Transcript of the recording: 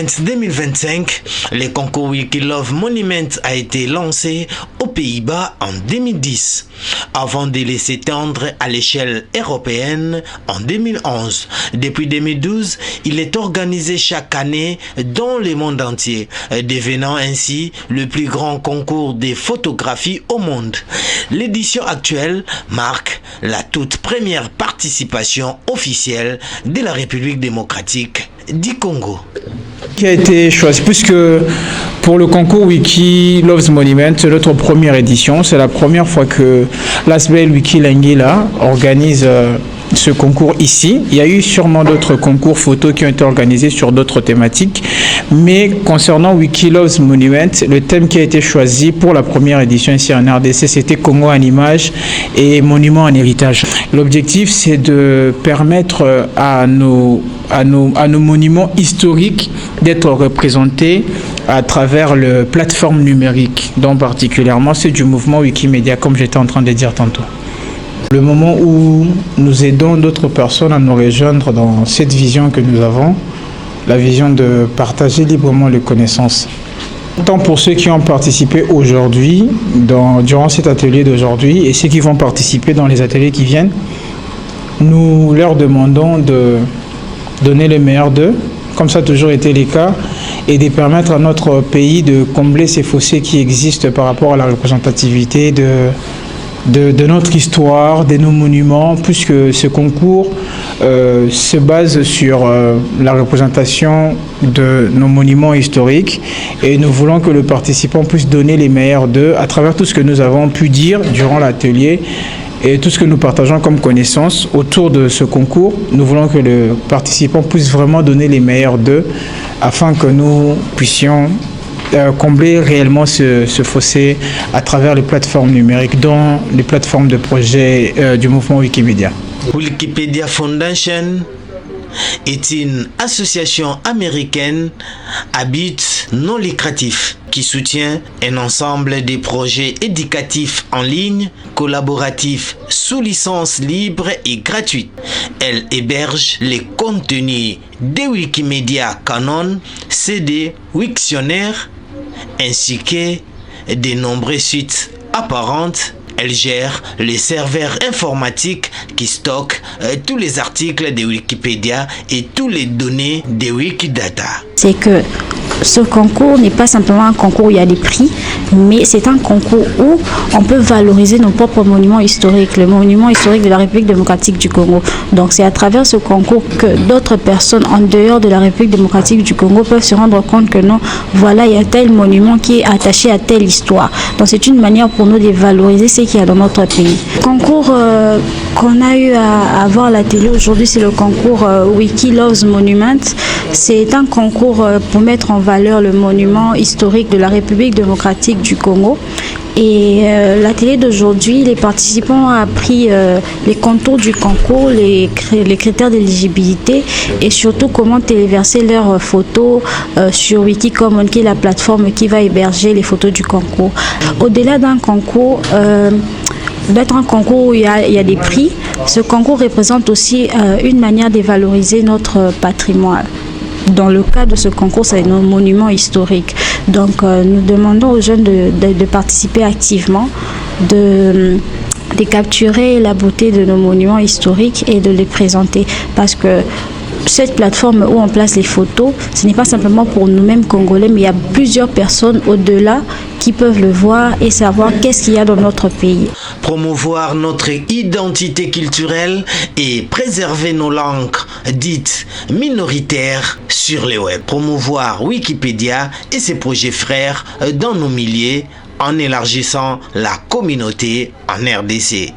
Monument 2025, le concours Wikilove Monument a été lancé aux Pays-Bas en 2010, avant de les s'étendre à l'échelle européenne en 2011. Depuis 2012, il est organisé chaque année dans le monde entier, devenant ainsi le plus grand concours de photographie au monde. L'édition actuelle marque la toute première participation officielle de la République démocratique du Congo. Qui a été choisi, puisque pour le concours Wikilove Monument, c'est notre première édition. C'est la première fois que l'ASBL Wikilangila organise ce concours ici. Il y a eu sûrement d'autres concours photos qui ont été organisés sur d'autres thématiques. Mais concernant Wikilove Monument, le thème qui a été choisi pour la première édition ici en RDC, c'était Congo en images et monuments en héritage. L'objectif, c'est de permettre à nos monuments historiques d'être représentés à travers les plateformes numériques, dont particulièrement c'est du mouvement Wikimedia, comme j'étais en train de dire tantôt. Le moment où nous aidons d'autres personnes à nous rejoindre dans cette vision que nous avons, la vision de partager librement les connaissances. Tant pour ceux qui ont participé aujourd'hui, durant cet atelier d'aujourd'hui, et ceux qui vont participer dans les ateliers qui viennent, nous leur demandons de donner le meilleur d'eux, comme ça a toujours été le cas, et de permettre à notre pays de combler ces fossés qui existent par rapport à la représentativité de notre histoire, de nos monuments, puisque ce concours se base sur la représentation de nos monuments historiques, et nous voulons que le participant puisse donner les meilleurs d'eux à travers tout ce que nous avons pu dire durant l'atelier et tout ce que nous partageons comme connaissances autour de ce concours. Nous voulons que le participant puisse vraiment donner les meilleurs d'eux afin que nous puissions combler réellement ce fossé à travers les plateformes numériques, dont les plateformes de projet du mouvement Wikimedia. Wikipedia Foundation est une association américaine à but non lucratif qui soutient un ensemble de projets éducatifs en ligne, collaboratifs, sous licence libre et gratuite. Elle héberge les contenus de Wikimedia Canon, CD, Wiktionnaire, ainsi que de nombreux sites apparentes. Elle gère les serveurs informatiques qui stockent tous les articles de Wikipédia et toutes les données de Wikidata. C'est que ce concours n'est pas simplement un concours où il y a des prix, mais c'est un concours où on peut valoriser nos propres monuments historiques, le monument historique de la République démocratique du Congo. Donc c'est à travers ce concours que d'autres personnes en dehors de la République démocratique du Congo peuvent se rendre compte que non, voilà, il y a tel monument qui est attaché à telle histoire. Donc c'est une manière pour nous de valoriser ce qu'il y a dans notre pays. Le concours qu'on a eu à avoir à l'atelier aujourd'hui, c'est le concours Wikilove Monument. C'est un concours pour mettre en valeur le monument historique de la République démocratique du Congo. Et l'atelier d'aujourd'hui, les participants ont appris les contours du concours, les critères d'éligibilité et surtout comment téléverser leurs photos sur Wikicommons, qui est la plateforme qui va héberger les photos du concours. Au-delà d'un concours, d'être un concours où il y a des prix, ce concours représente aussi une manière de valoriser notre patrimoine. Dans le cas de ce concours, c'est nos monuments historiques. Donc, nous demandons aux jeunes de participer activement, de capturer la beauté de nos monuments historiques et de les présenter. Parce que cette plateforme où on place les photos, ce n'est pas simplement pour nous-mêmes Congolais, mais il y a plusieurs personnes au-delà qui peuvent le voir et savoir qu'est-ce qu'il y a dans notre pays. Promouvoir notre identité culturelle et préserver nos langues dites minoritaires sur les web. Promouvoir Wikipédia et ses projets frères dans nos milliers en élargissant la communauté en RDC.